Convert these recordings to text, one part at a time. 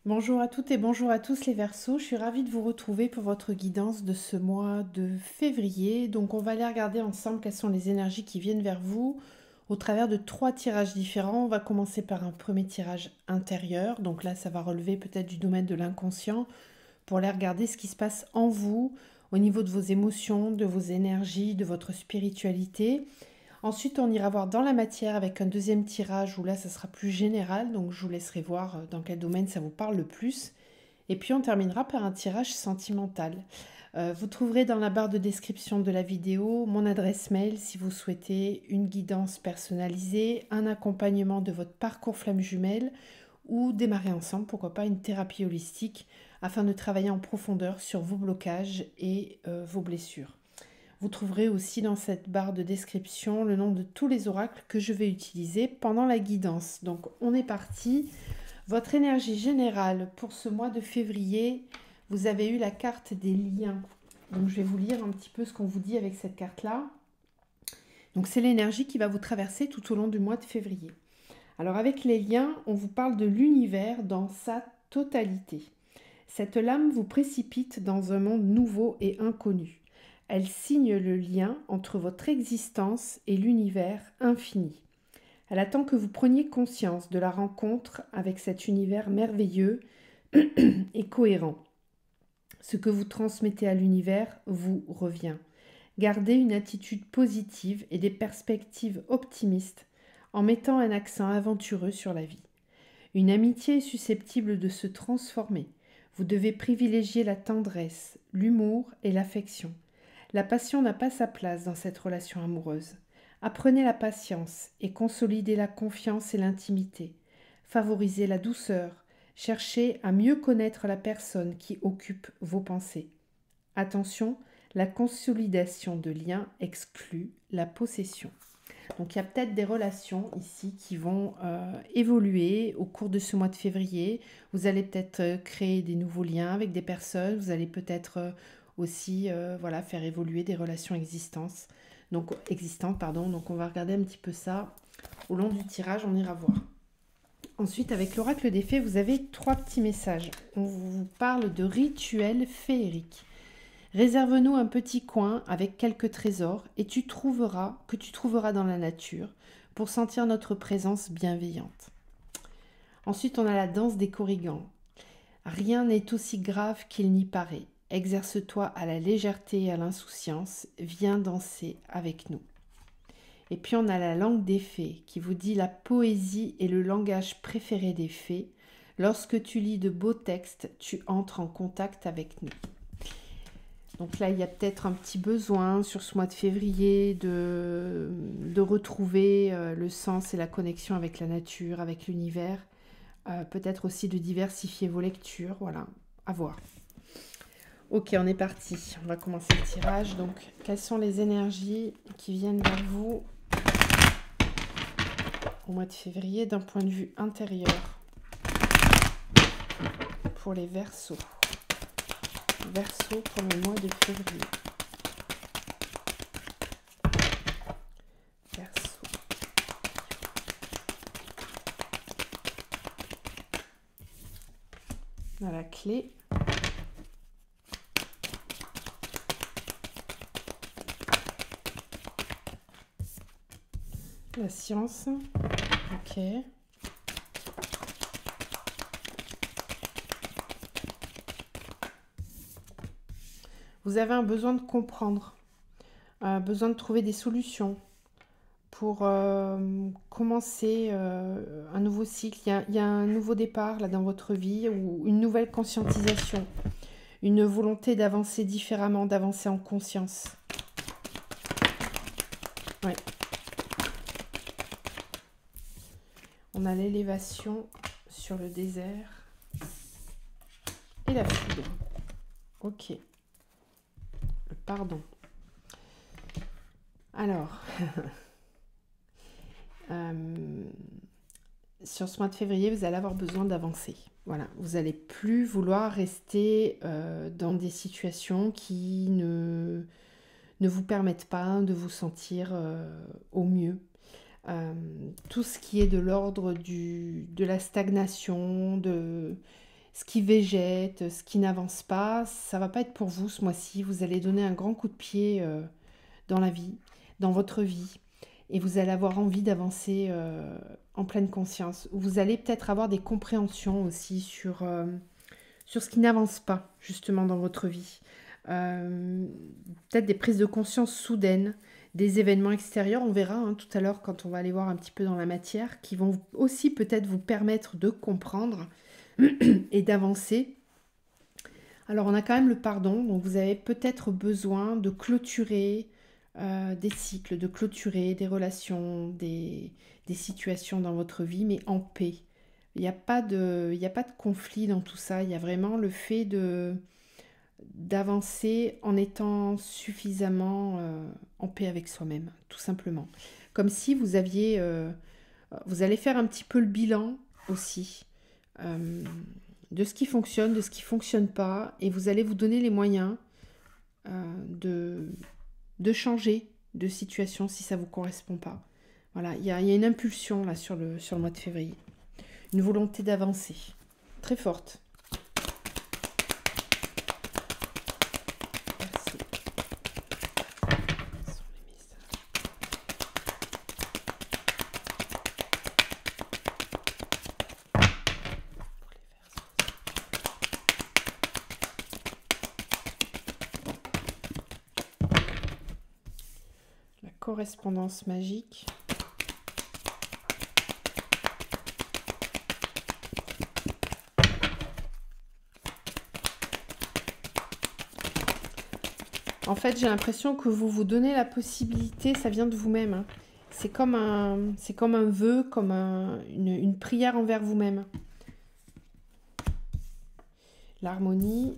Bonjour à toutes et bonjour à tous les Verseaux, je suis ravie de vous retrouver pour votre guidance de ce mois de février. Donc on va aller regarder ensemble quelles sont les énergies qui viennent vers vous au travers de 3 tirages différents. On va commencer par un premier tirage intérieur, donc là ça va relever peut-être du domaine de l'inconscient pour aller regarder ce qui se passe en vous au niveau de vos émotions, de vos énergies, de votre spiritualité. Ensuite, on ira voir dans la matière avec un deuxième tirage où là, ça sera plus général. Donc, je vous laisserai voir dans quel domaine ça vous parle le plus. Et puis, on terminera par un tirage sentimental. Vous trouverez dans la barre de description de la vidéo mon adresse mail si vous souhaitez une guidance personnalisée, un accompagnement de votre parcours flamme jumelle ou démarrer ensemble, pourquoi pas, une thérapie holistique afin de travailler en profondeur sur vos blocages et vos blessures. Vous trouverez aussi dans cette barre de description le nom de tous les oracles que je vais utiliser pendant la guidance. Donc on est parti. Votre énergie générale pour ce mois de février, vous avez eu la carte des liens. Donc je vais vous lire un petit peu ce qu'on vous dit avec cette carte-là. Donc c'est l'énergie qui va vous traverser tout au long du mois de février. Alors avec les liens, on vous parle de l'univers dans sa totalité. Cette lame vous précipite dans un monde nouveau et inconnu. Elle signe le lien entre votre existence et l'univers infini. Elle attend que vous preniez conscience de la rencontre avec cet univers merveilleux et cohérent. Ce que vous transmettez à l'univers vous revient. Gardez une attitude positive et des perspectives optimistes en mettant un accent aventureux sur la vie. Une amitié est susceptible de se transformer. Vous devez privilégier la tendresse, l'humour et l'affection. La passion n'a pas sa place dans cette relation amoureuse. Apprenez la patience et consolidez la confiance et l'intimité. Favorisez la douceur. Cherchez à mieux connaître la personne qui occupe vos pensées. Attention, la consolidation de liens exclut la possession. Donc il y a peut-être des relations ici qui vont évoluer au cours de ce mois de février. Vous allez peut-être créer des nouveaux liens avec des personnes. Vous allez peut-être aussi voilà, faire évoluer des relations existantes. Donc on va regarder un petit peu ça au long du tirage, on ira voir. Ensuite, avec l'oracle des fées, vous avez 3 petits messages. On vous parle de rituels féeriques. Réserve-nous un petit coin avec quelques trésors et tu trouveras dans la nature pour sentir notre présence bienveillante. Ensuite, on a la danse des corrigans. Rien n'est aussi grave qu'il n'y paraît. Exerce-toi à la légèreté et à l'insouciance. Viens danser avec nous. Et puis on a la langue des fées qui vous dit la poésie est le langage préféré des fées. Lorsque tu lis de beaux textes, tu entres en contact avec nous. Donc là, il y a peut-être un petit besoin sur ce mois de février de retrouver le sens et la connexion avec la nature, avec l'univers. Peut-être aussi de diversifier vos lectures. Voilà, à voir. Ok, on est parti. On va commencer le tirage. Donc, quelles sont les énergies qui viennent vers vous au mois de février d'un point de vue intérieur pour les Verseaux? Verseau pour le mois de février. Verseau. On a la clé. La science. Ok. Vous avez un besoin de comprendre, besoin de trouver des solutions pour commencer un nouveau cycle. Il y a un nouveau départ là dans votre vie ou une nouvelle conscientisation, une volonté d'avancer différemment, d'avancer en conscience. Ouais. On a l'élévation sur le désert et la foudre. Ok. Pardon. Alors, sur ce mois de février, vous allez avoir besoin d'avancer. Voilà, vous n'allez plus vouloir rester dans des situations qui ne vous permettent pas de vous sentir au mieux. Tout ce qui est de l'ordre de la stagnation, ce qui végète, ce qui n'avance pas, ça va pas être pour vous ce mois-ci. Vous allez donner un grand coup de pied dans la vie, dans votre vie. Et vous allez avoir envie d'avancer en pleine conscience. Vous allez peut-être avoir des compréhensions aussi sur ce qui n'avance pas, justement, dans votre vie. Euh, Peut-être des prises de conscience soudaines, des événements extérieurs, on verra hein, tout à l'heure quand on va aller voir un petit peu dans la matière, qui vont aussi peut-être vous permettre de comprendre et d'avancer. Alors on a quand même le pardon, donc vous avez peut-être besoin de clôturer des cycles, de clôturer des relations, des situations dans votre vie, mais en paix. Il y a pas de conflit dans tout ça, il y a vraiment le fait d'avancer en étant suffisamment en paix avec soi-même, tout simplement. Comme si vous aviez... vous allez faire un petit peu le bilan aussi euh, de ce qui fonctionne, de ce qui ne fonctionne pas, et vous allez vous donner les moyens de, de changer de situation si ça ne vous correspond pas. Voilà, il y a une impulsion là sur le mois de février, une volonté d'avancer, très forte. Merci. Ce sont les messages. Pour les versos. La correspondance magique. En fait, j'ai l'impression que vous vous donnez la possibilité, ça vient de vous-même, hein. C'est comme un vœu, comme une prière envers vous-même. L'harmonie,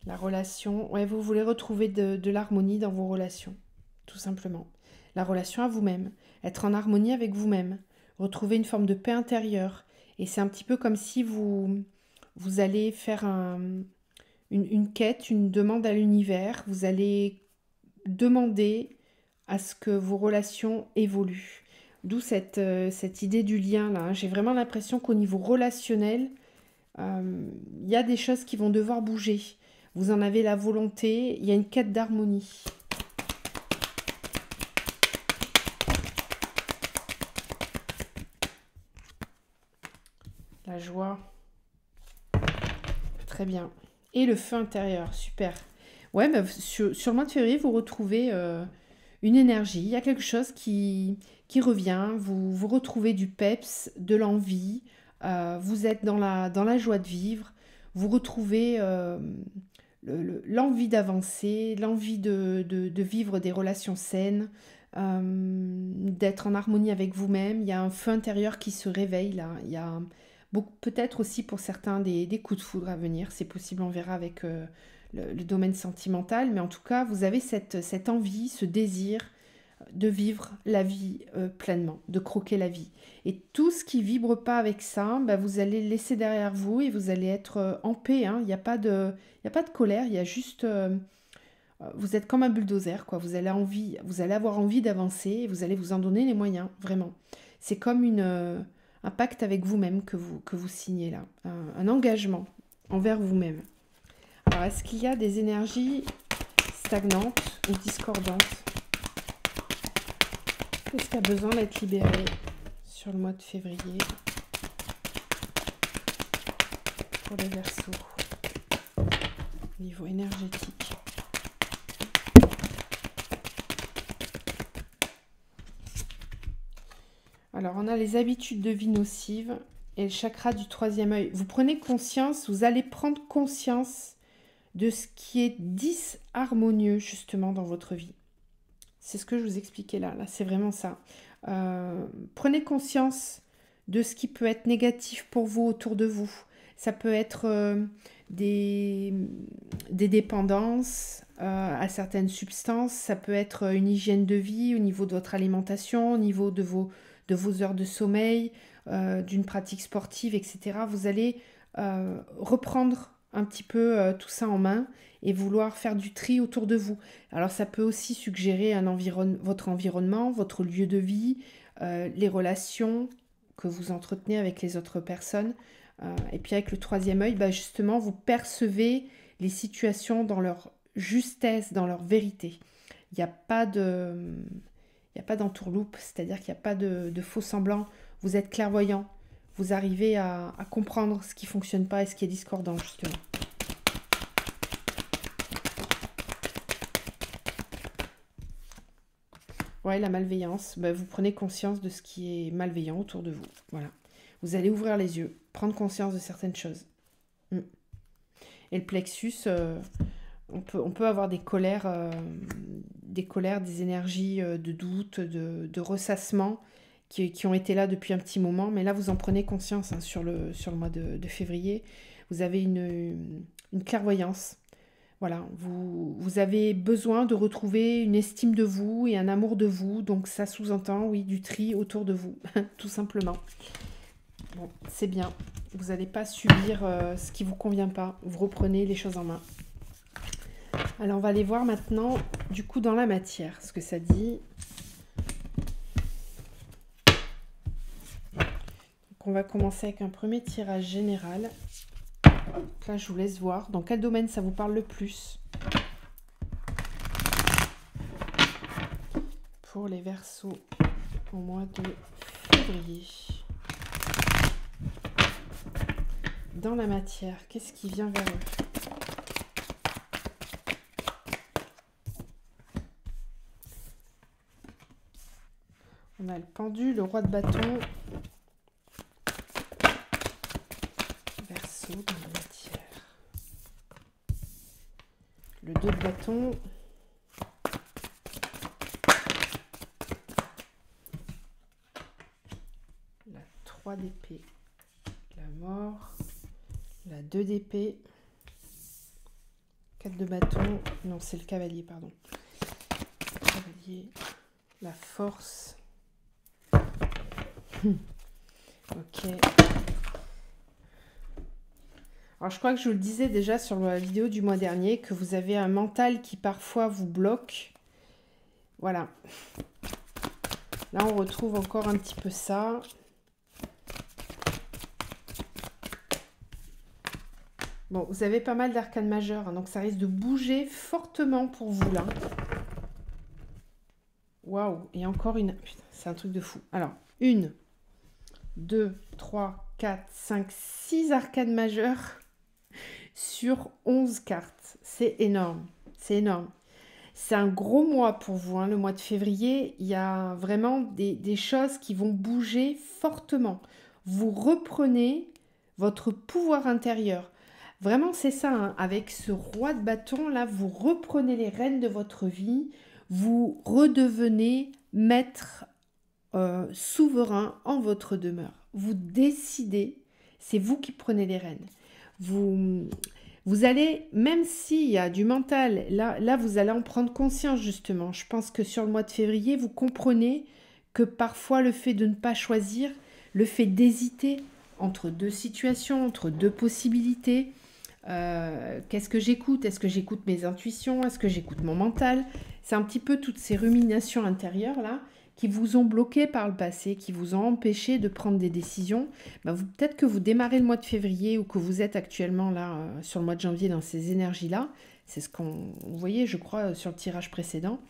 la relation. Ouais, vous voulez retrouver de l'harmonie dans vos relations, tout simplement. La relation à vous-même, être en harmonie avec vous-même, retrouver une forme de paix intérieure. Et c'est un petit peu comme si vous allez faire une quête, une demande à l'univers. Vous allez demander à ce que vos relations évoluent. D'où cette idée du lien là, hein. J'ai vraiment l'impression qu'au niveau relationnel, il y a des choses qui vont devoir bouger. Vous en avez la volonté, il y a une quête d'harmonie. La joie, très bien. Et le feu intérieur, super. Ouais, bah, sur le mois de février, vous retrouvez une énergie, il y a quelque chose qui revient, vous retrouvez du peps, de l'envie, vous êtes dans la joie de vivre, vous retrouvez l'envie d'avancer, l'envie de vivre des relations saines, d'être en harmonie avec vous-même. Il y a un feu intérieur qui se réveille là. Il y a peut-être aussi pour certains des coups de foudre à venir. C'est possible, on verra avec le domaine sentimental. Mais en tout cas, vous avez cette envie, ce désir de vivre la vie pleinement, de croquer la vie. Et tout ce qui vibre pas avec ça, bah, vous allez le laisser derrière vous et vous allez être en paix, hein. Il y a pas de colère, il y a juste... vous êtes comme un bulldozer, quoi. Vous allez avoir envie d'avancer et vous allez vous en donner les moyens, vraiment. C'est comme un pacte avec vous-même que vous signez là, un engagement envers vous-même. Alors, est-ce qu'il y a des énergies stagnantes ou discordantes? Qu'est-ce qui a besoin d'être libéré sur le mois de février pour les Verseaux au niveau énergétique? Alors, on a les habitudes de vie nocives et le chakra du troisième œil. Vous prenez conscience, vous allez prendre conscience de ce qui est disharmonieux justement dans votre vie. C'est ce que je vous expliquais là. Là, c'est vraiment ça. Prenez conscience de ce qui peut être négatif pour vous autour de vous. Ça peut être des dépendances à certaines substances. Ça peut être une hygiène de vie au niveau de votre alimentation, au niveau de vos heures de sommeil, d'une pratique sportive, etc. Vous allez reprendre un petit peu tout ça en main et vouloir faire du tri autour de vous. Alors ça peut aussi suggérer votre environnement, votre lieu de vie, les relations que vous entretenez avec les autres personnes. Et puis avec le troisième œil, bah, justement, vous percevez les situations dans leur justesse, dans leur vérité. Il n'y a pas d'entourloupe, c'est-à-dire qu'il n'y a pas de faux semblants. Vous êtes clairvoyant. Vous arrivez à comprendre ce qui ne fonctionne pas et ce qui est discordant, justement. Ouais, la malveillance, bah, vous prenez conscience de ce qui est malveillant autour de vous. Voilà. Vous allez ouvrir les yeux, prendre conscience de certaines choses. Et le plexus, on peut avoir des colères, des énergies de doute, de ressassement qui ont été là depuis un petit moment. Mais là, vous en prenez conscience sur le mois de février. Vous avez une clairvoyance. Voilà, vous avez besoin de retrouver une estime de vous et un amour de vous. Donc ça sous-entend, oui, du tri autour de vous, tout simplement. Bon, c'est bien. Vous n'allez pas subir ce qui ne vous convient pas. Vous reprenez les choses en main. Alors, on va aller voir maintenant, du coup, dans la matière, ce que ça dit. Donc, on va commencer avec un premier tirage général. Là, je vous laisse voir dans quel domaine ça vous parle le plus. Pour les Verseaux au mois de février. Dans la matière, qu'est-ce qui vient vers eux? On a le pendu, le roi de bâton. Verseau dans la matière. Le 2 de bâton. La 3 d'épée. La mort. La 2 d'épée. 4 de bâton. Non, c'est le cavalier, pardon. Le cavalier. La force. Ok. Alors, je crois que je vous le disais déjà sur la vidéo du mois dernier, que vous avez un mental qui parfois vous bloque. Voilà. Là, on retrouve encore un petit peu ça. Bon, vous avez pas mal d'arcanes majeures, hein, donc ça risque de bouger fortement pour vous, là. Waouh, et encore une... Putain, c'est un truc de fou. Alors, 1, 2, 3, 4, 5, 6 arcanes majeures sur 11 cartes. C'est énorme, c'est énorme. C'est un gros mois pour vous, hein, le mois de février. Il y a vraiment des choses qui vont bouger fortement. Vous reprenez votre pouvoir intérieur. Vraiment, c'est ça, hein. Avec ce roi de bâton, là, vous reprenez les rênes de votre vie. Vous redevenez maître souverain en votre demeure. Vous décidez, c'est vous qui prenez les rênes. Vous allez, même s'il y a du mental, là, vous allez en prendre conscience, justement. Je pense que sur le mois de février, vous comprenez que parfois, le fait de ne pas choisir, le fait d'hésiter entre deux situations, entre deux possibilités, qu'est-ce que j'écoute? Est-ce que j'écoute mes intuitions? Est-ce que j'écoute mon mental? C'est un petit peu toutes ces ruminations intérieures là qui vous ont bloqué par le passé, qui vous ont empêché de prendre des décisions. Peut-être que vous démarrez le mois de février ou que vous êtes actuellement là sur le mois de janvier dans ces énergies-là. C'est ce qu'on voyait, je crois, sur le tirage précédent.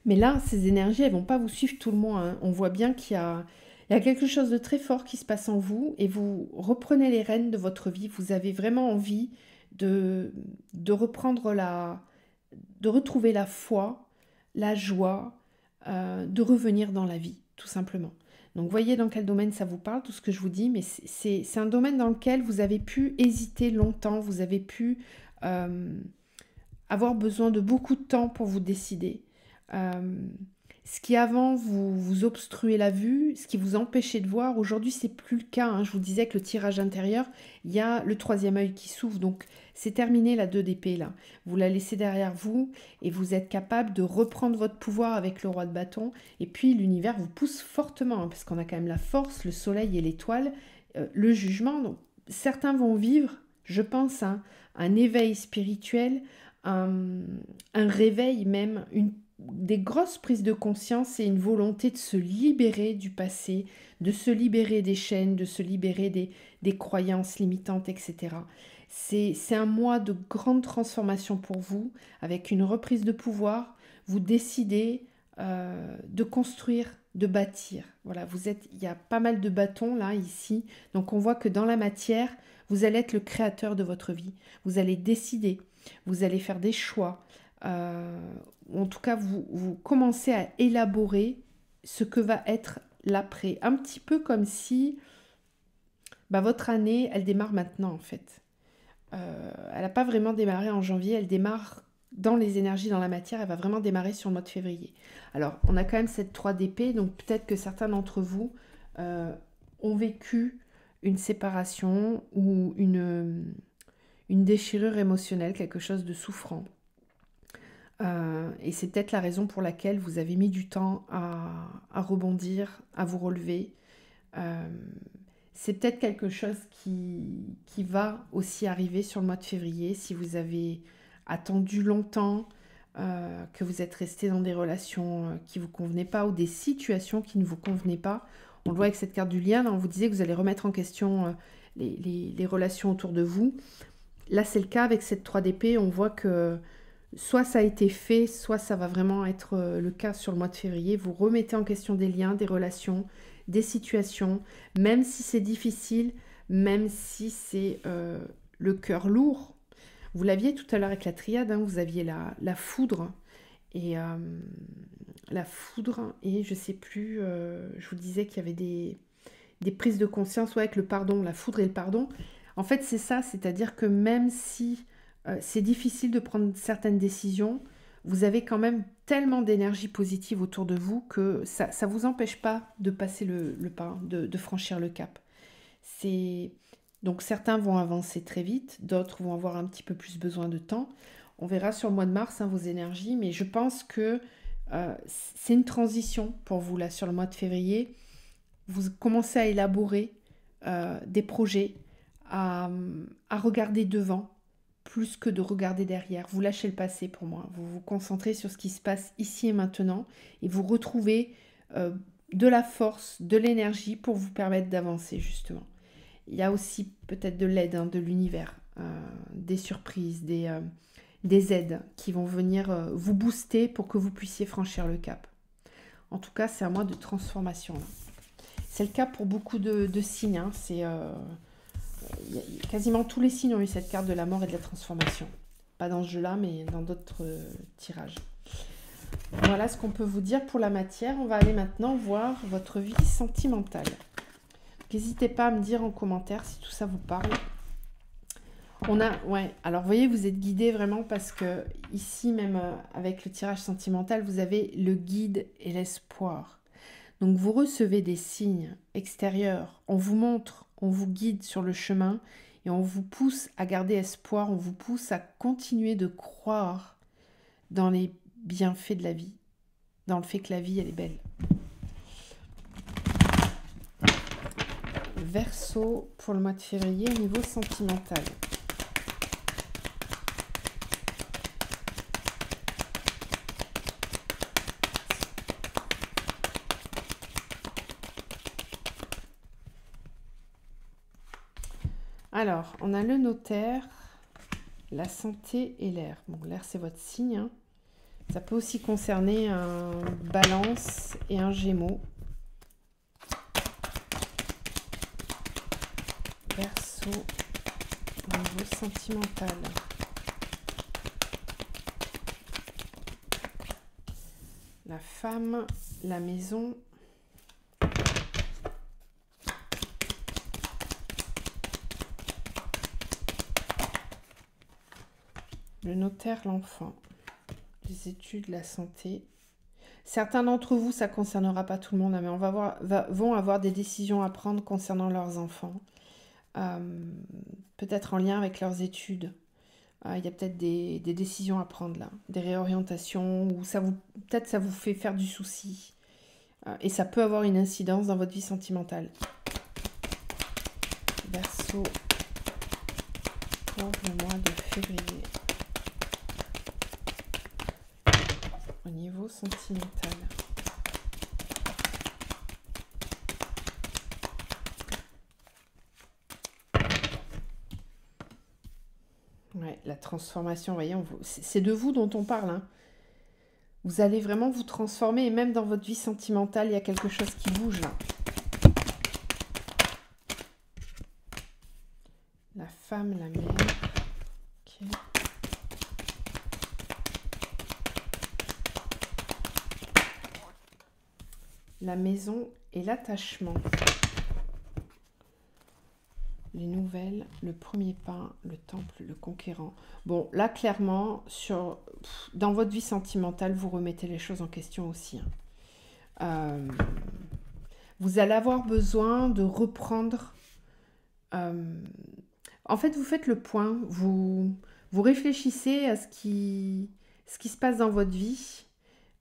Mais là, ces énergies, elles ne vont pas vous suivre tout le mois, hein. On voit bien qu'il y a quelque chose de très fort qui se passe en vous et vous reprenez les rênes de votre vie. Vous avez vraiment envie de reprendre de retrouver la foi, la joie, de revenir dans la vie, tout simplement. Donc, voyez dans quel domaine ça vous parle, tout ce que je vous dis, mais c'est un domaine dans lequel vous avez pu hésiter longtemps, vous avez pu avoir besoin de beaucoup de temps pour vous décider. Ce qui avant vous obstruait la vue, ce qui vous empêchait de voir, aujourd'hui c'est plus le cas, hein. Je vous disais que le tirage intérieur, il y a le troisième œil qui s'ouvre, donc c'est terminé la 2 d'épée là. Vous la laissez derrière vous et vous êtes capable de reprendre votre pouvoir avec le roi de bâton. Et puis l'univers vous pousse fortement, hein, parce qu'on a quand même la force, le soleil et l'étoile, le jugement. Donc, certains vont vivre, je pense, un éveil spirituel, un réveil même, des grosses prises de conscience et une volonté de se libérer du passé, de se libérer des chaînes, de se libérer des croyances limitantes, etc. C'est un mois de grande transformation pour vous, avec une reprise de pouvoir. Vous décidez de construire, de bâtir. Voilà, il y a pas mal de bâtons là, ici. Donc on voit que dans la matière, vous allez être le créateur de votre vie. Vous allez décider, vous allez faire des choix. En tout cas, vous commencez à élaborer ce que va être l'après. Un petit peu comme si votre année, elle démarre maintenant en fait. Elle n'a pas vraiment démarré en janvier, elle démarre dans les énergies, dans la matière, elle va vraiment démarrer sur le mois de février. Alors, on a quand même cette 3 d'épée, donc peut-être que certains d'entre vous ont vécu une séparation ou une déchirure émotionnelle, quelque chose de souffrant. Et c'est peut-être la raison pour laquelle vous avez mis du temps à rebondir, à vous relever. C'est peut-être quelque chose qui va aussi arriver sur le mois de février si vous avez attendu longtemps, que vous êtes resté dans des relations qui ne vous convenaient pas ou des situations qui ne vous convenaient pas. On le voit avec cette carte du lien, là, on vous disait que vous allez remettre en question les relations autour de vous. Là, c'est le cas avec cette 3 d'épée, on voit que soit ça a été fait, soit ça va vraiment être le cas sur le mois de février. Vous remettez en question des liens, des relations, des situations, même si c'est difficile, même si c'est le cœur lourd. Vous l'aviez tout à l'heure avec la triade, hein, vous aviez la foudre, et je sais plus, je vous disais qu'il y avait des prises de conscience avec le pardon, la foudre et le pardon. En fait, c'est ça, c'est-à-dire que même si c'est difficile de prendre certaines décisions, vous avez quand même tellement d'énergie positive autour de vous que ça ne vous empêche pas de passer le pas, de franchir le cap. Donc certains vont avancer très vite, d'autres vont avoir un petit peu plus besoin de temps. On verra sur le mois de mars vos énergies, mais je pense que c'est une transition pour vous là sur le mois de février. Vous commencez à élaborer des projets, à regarder devant, plus que de regarder derrière. Vous lâchez le passé pour moi. Vous vous concentrez sur ce qui se passe ici et maintenant et vous retrouvez de la force, de l'énergie pour vous permettre d'avancer justement. Il y a aussi peut-être de l'aide de l'univers, des surprises, des aides qui vont venir vous booster pour que vous puissiez franchir le cap. En tout cas, c'est un mois de transformation. Là. C'est le cas pour beaucoup de signes. Hein. Quasiment tous les signes ont eu cette carte de la mort et de la transformation. Pas dans ce jeu-là, mais dans d'autres tirages. Voilà ce qu'on peut vous dire pour la matière. On va aller maintenant voir votre vie sentimentale. N'hésitez pas à me dire en commentaire si tout ça vous parle. Alors vous voyez, vous êtes guidé vraiment parce que ici, même avec le tirage sentimental, vous avez le guide et l'espoir. Donc vous recevez des signes extérieurs, on vous montre, on vous guide sur le chemin et on vous pousse à garder espoir, on vous pousse à continuer de croire dans les bienfaits de la vie, dans le fait que la vie, elle est belle. Verseau pour le mois de février au niveau sentimental. Alors, on a le notaire, la santé et l'air. Bon, l'air, c'est votre signe. Hein. Ça peut aussi concerner un balance et un gémeaux. Verseau, au niveau sentimental. La femme, la maison. Le notaire, l'enfant, les études, la santé. Certains d'entre vous, ça ne concernera pas tout le monde, mais vont avoir des décisions à prendre concernant leurs enfants. Peut-être en lien avec leurs études. Il y a peut-être des décisions à prendre là, des réorientations, ou peut-être ça vous fait faire du souci. Et ça peut avoir une incidence dans votre vie sentimentale. Verseau pour le mois de février. Au niveau niveau sentimental. Ouais, la transformation, voyez, c'est de vous dont on parle, hein. Vous allez vraiment vous transformer et même dans votre vie sentimentale, il y a quelque chose qui bouge là. La femme, la mère. Ok. La maison et l'attachement. Les nouvelles, le premier pas, le temple, le conquérant. Bon, là, clairement, dans votre vie sentimentale, vous remettez les choses en question aussi, hein. Vous allez avoir besoin de reprendre... en fait, vous faites le point, vous réfléchissez à ce qui se passe dans votre vie.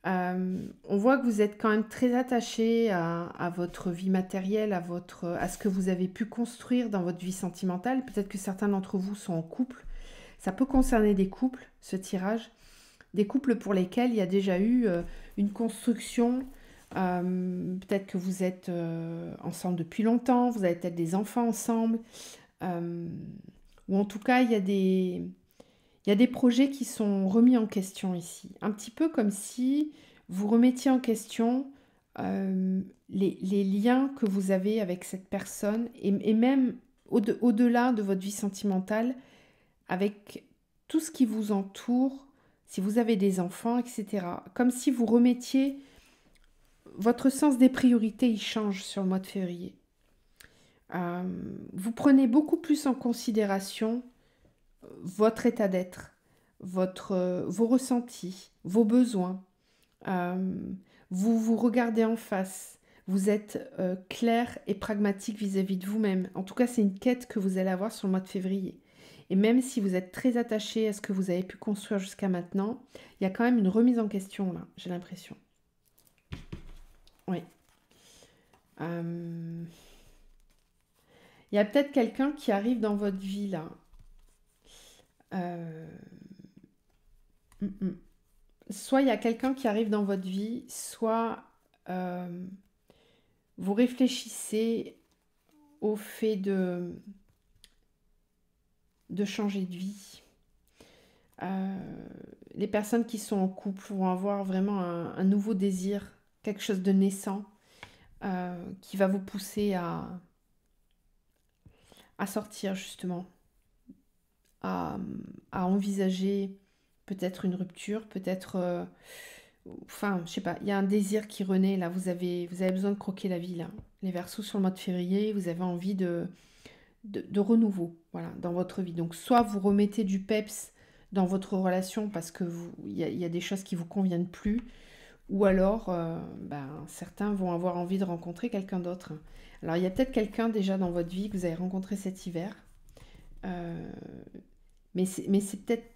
On voit que vous êtes quand même très attaché à votre vie matérielle, à ce que vous avez pu construire dans votre vie sentimentale. Peut-être que certains d'entre vous sont en couple. Ça peut concerner des couples, ce tirage. Des couples pour lesquels il y a déjà eu une construction. Peut-être que vous êtes ensemble depuis longtemps, vous avez peut-être des enfants ensemble. Ou en tout cas, il y a des projets qui sont remis en question ici. Un petit peu comme si vous remettiez en question les liens que vous avez avec cette personne et même au-delà de votre vie sentimentale, avec tout ce qui vous entoure, si vous avez des enfants, etc. Comme si vous remettiez... Votre sens des priorités, il change sur le mois de février. Vous prenez beaucoup plus en considération votre état d'être, vos ressentis, vos besoins. Vous vous regardez en face. Vous êtes clair et pragmatique vis-à-vis de vous-même. En tout cas, c'est une quête que vous allez avoir sur le mois de février. Et même si vous êtes très attaché à ce que vous avez pu construire jusqu'à maintenant, il y a quand même une remise en question là, j'ai l'impression. Oui. Il y a peut-être quelqu'un qui arrive dans votre vie là. Soit il y a quelqu'un qui arrive dans votre vie, soit vous réfléchissez au fait de changer de vie. Les personnes qui sont en couple vont avoir vraiment un nouveau désir, quelque chose de naissant, qui va vous pousser à sortir justement, à envisager peut-être une rupture, peut-être... enfin, je sais pas, il y a un désir qui renaît là, vous avez besoin de croquer la vie là. Les Verseaux sur le mois de février, vous avez envie de renouveau, voilà, dans votre vie. Donc soit vous remettez du peps dans votre relation parce que il y a des choses qui vous conviennent plus, ou alors certains vont avoir envie de rencontrer quelqu'un d'autre. Alors il y a peut-être quelqu'un déjà dans votre vie que vous avez rencontré cet hiver, mais c'est peut-être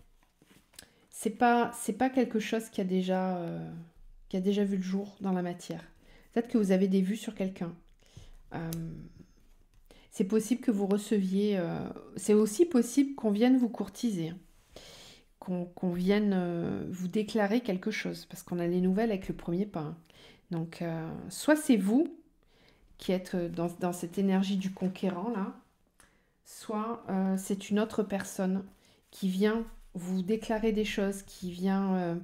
c'est pas quelque chose qui a déjà vu le jour dans la matière. Peut-être que vous avez des vues sur quelqu'un. C'est possible que vous receviez... c'est aussi possible qu'on vienne vous courtiser, hein. Qu'on vienne vous déclarer quelque chose, parce qu'on a les nouvelles avec le premier pas, hein. Donc, soit c'est vous qui êtes dans cette énergie du conquérant, là, soit c'est une autre personne qui vient vous déclarer des choses, qui vient...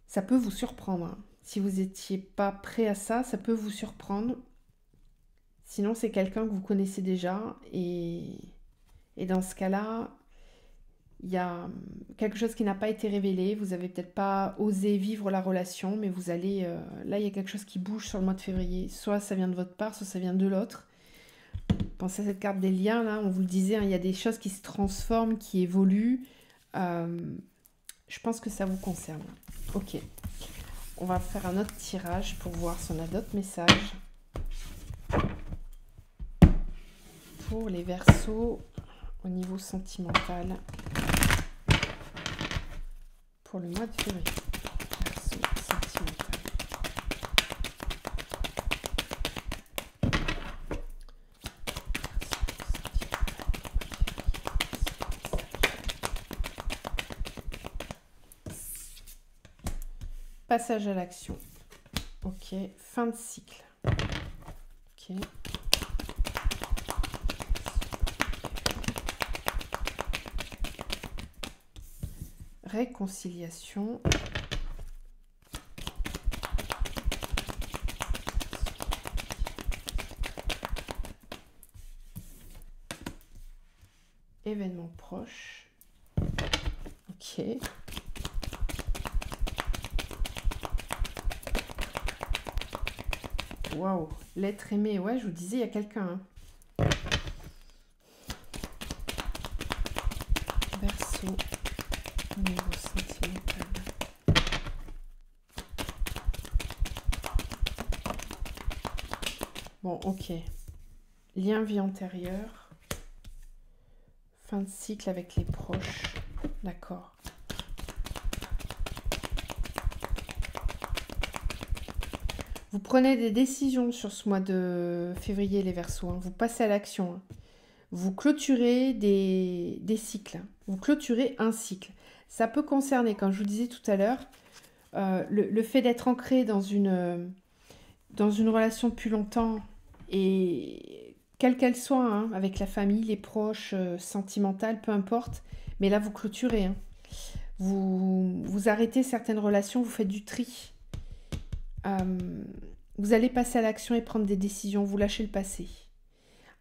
ça peut vous surprendre, hein. Si vous n'étiez pas prêt à ça, ça peut vous surprendre. Sinon, c'est quelqu'un que vous connaissez déjà. Et dans ce cas-là, il y a quelque chose qui n'a pas été révélé. Vous n'avez peut-être pas osé vivre la relation, mais vous allez... là, il y a quelque chose qui bouge sur le mois de février. Soit ça vient de votre part, soit ça vient de l'autre. Pensez à cette carte des liens, là. On vous le disait, hein, il y a des choses qui se transforment, qui évoluent. Je pense que ça vous concerne. Ok. On va faire un autre tirage pour voir si on a d'autres messages. Pour les Verseaux au niveau sentimental pour le mois de février. Verseau sentimental. passage à l'action. Ok, fin de cycle. Ok. Réconciliation. Événement proche. Ok. Waouh, l'être aimé. Ouais, je vous disais, il y a quelqu'un. Hein. Verseau. Niveau sentimental. Bon, ok. Lien vie antérieure. Fin de cycle avec les proches. D'accord. Vous prenez des décisions sur ce mois de février, les Verseaux. Hein. Vous passez à l'action. Hein. Vous clôturez des cycles. Vous clôturez un cycle. Ça peut concerner, comme je vous disais tout à l'heure, le fait d'être ancré dans une relation depuis longtemps, et quelle qu'elle soit, hein, avec la famille, les proches, sentimentales, peu importe. Mais là, vous clôturez. Hein. Vous arrêtez certaines relations, vous faites du tri. Vous allez passer à l'action et prendre des décisions, vous lâchez le passé.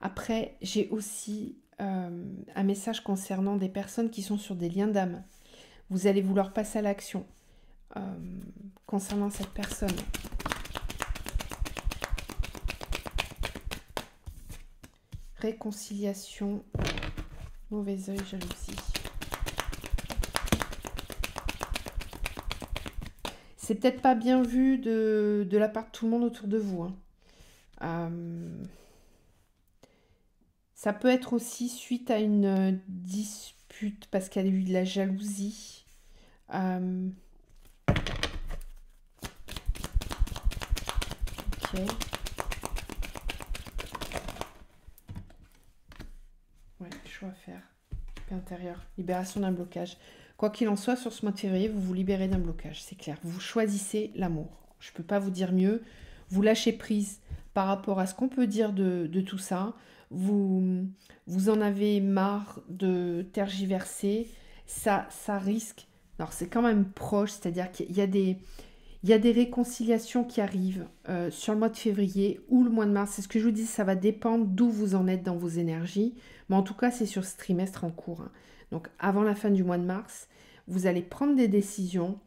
Après, j'ai aussi un message concernant des personnes qui sont sur des liens d'âme. Vous allez vouloir passer à l'action concernant cette personne. Réconciliation, mauvais œil, jalousie. C'est peut-être pas bien vu de la part de tout le monde autour de vous. Hein. Ça peut être aussi suite à une dispute parce qu'il y a eu de la jalousie. Ok. Ouais, choix à faire. Paix intérieure. Libération d'un blocage. Quoi qu'il en soit, sur ce mois de février, vous vous libérez d'un blocage, c'est clair. Vous choisissez l'amour. Je ne peux pas vous dire mieux. Vous lâchez prise par rapport à ce qu'on peut dire de tout ça. Vous en avez marre de tergiverser. Ça risque... Alors, c'est quand même proche, c'est-à-dire qu'il y a des réconciliations qui arrivent sur le mois de février ou le mois de mars. C'est ce que je vous dis, ça va dépendre d'où vous en êtes dans vos énergies. Mais en tout cas, c'est sur ce trimestre en cours. Hein. Donc, avant la fin du mois de mars, vous allez prendre des décisions.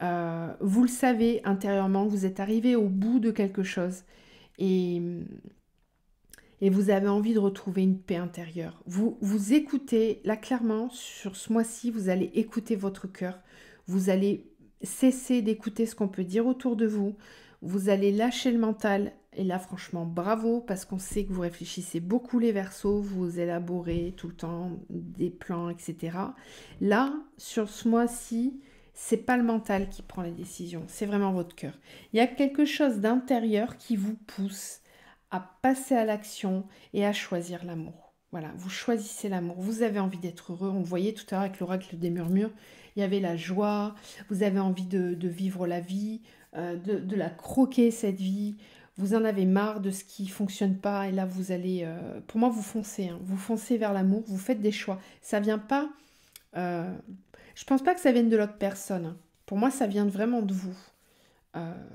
Vous le savez intérieurement, vous êtes arrivé au bout de quelque chose. Et vous avez envie de retrouver une paix intérieure. Vous écoutez, là clairement, sur ce mois-ci, vous allez écouter votre cœur. Vous allez cesser d'écouter ce qu'on peut dire autour de vous. Vous allez lâcher le mental. Et là, franchement, bravo, parce qu'on sait que vous réfléchissez beaucoup les Verseaux, vous élaborez tout le temps des plans, etc. Là, sur ce mois-ci, c'est pas le mental qui prend les décisions, c'est vraiment votre cœur. Il y a quelque chose d'intérieur qui vous pousse à passer à l'action et à choisir l'amour. Voilà, vous choisissez l'amour, vous avez envie d'être heureux. On le voyait tout à l'heure avec l'oracle des murmures, il y avait la joie, vous avez envie de vivre la vie, de la croquer cette vie. Vous en avez marre de ce qui ne fonctionne pas et là vous allez, pour moi vous foncez, hein. Vous foncez vers l'amour, vous faites des choix. Ça vient pas, je pense pas que ça vienne de l'autre personne. Hein. Pour moi ça vient vraiment de vous.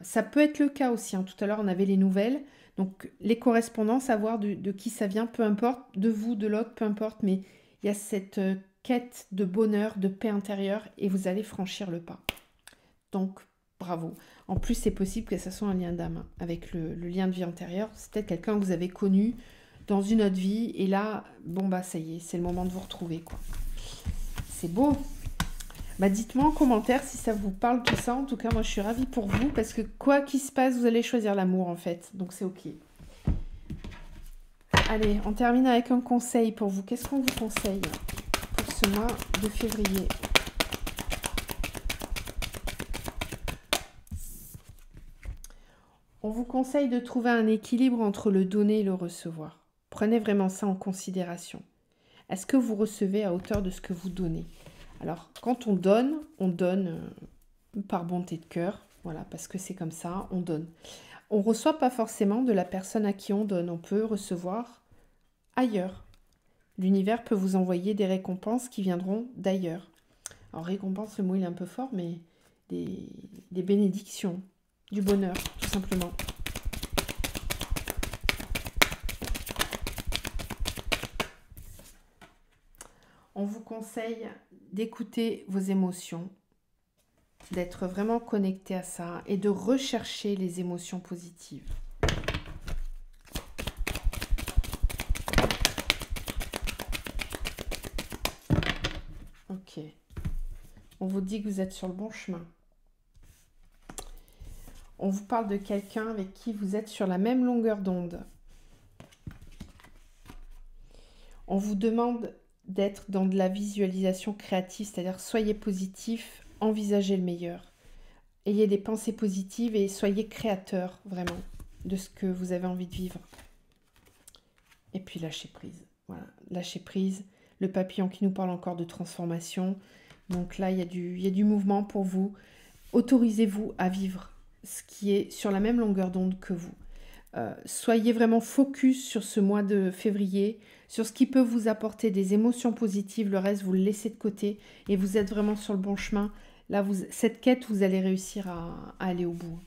Ça peut être le cas aussi. Hein. Tout à l'heure on avait les nouvelles, donc les correspondances, à voir de qui ça vient, peu importe, de vous, de l'autre, peu importe, mais il y a cette quête de bonheur, de paix intérieure et vous allez franchir le pas. Donc bravo. En plus, c'est possible que ça soit un lien d'âme. Hein. Avec le lien de vie antérieure, c'est peut-être quelqu'un que vous avez connu dans une autre vie. Et là, bon bah ça y est, c'est le moment de vous retrouver, quoi. C'est beau. Bah dites-moi en commentaire si ça vous parle tout ça. En tout cas, moi je suis ravie pour vous. Parce que quoi qu'il se passe, vous allez choisir l'amour en fait. Donc c'est ok. Allez, on termine avec un conseil pour vous. Qu'est-ce qu'on vous conseille pour ce mois de février ? On vous conseille de trouver un équilibre entre le donner et le recevoir. Prenez vraiment ça en considération. Est-ce que vous recevez à hauteur de ce que vous donnez ? Alors, quand on donne par bonté de cœur, Voilà, parce que c'est comme ça, on donne. On ne reçoit pas forcément de la personne à qui on donne, on peut recevoir ailleurs. L'univers peut vous envoyer des récompenses qui viendront d'ailleurs. Alors récompense, le mot il est un peu fort, mais des, des bénédictions, du bonheur, tout simplement. On vous conseille d'écouter vos émotions, d'être vraiment connecté à ça et de rechercher les émotions positives. Ok. On vous dit que vous êtes sur le bon chemin. On vous parle de quelqu'un avec qui vous êtes sur la même longueur d'onde. On vous demande d'être dans de la visualisation créative, c'est-à-dire soyez positif, envisagez le meilleur. Ayez des pensées positives et soyez créateur vraiment de ce que vous avez envie de vivre. Et puis lâchez prise. Voilà, lâchez prise. Le papillon qui nous parle encore de transformation. Donc là, il y a du mouvement pour vous. Autorisez-vous à vivre ce qui est sur la même longueur d'onde que vous. Soyez vraiment focus sur ce mois de février, sur ce qui peut vous apporter des émotions positives. Le reste, vous le laissez de côté et vous êtes vraiment sur le bon chemin. Là, cette quête, vous allez réussir à aller au bout.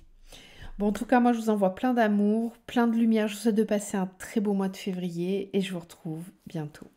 Bon, en tout cas, moi, je vous envoie plein d'amour, plein de lumière. Je vous souhaite de passer un très beau mois de février et je vous retrouve bientôt.